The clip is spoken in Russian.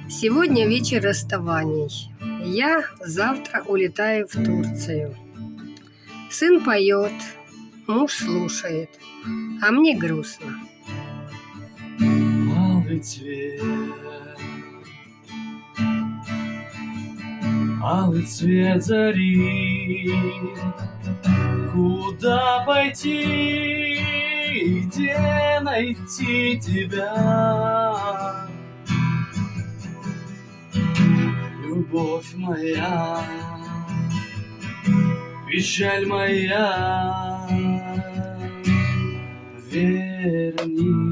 Сегодня вечер расставаний. Я завтра улетаю в Турцию. Сын поет, муж слушает, а мне грустно. Алый цвет зари, куда пойти, где найти тебя, любовь моя, печаль моя, вернись.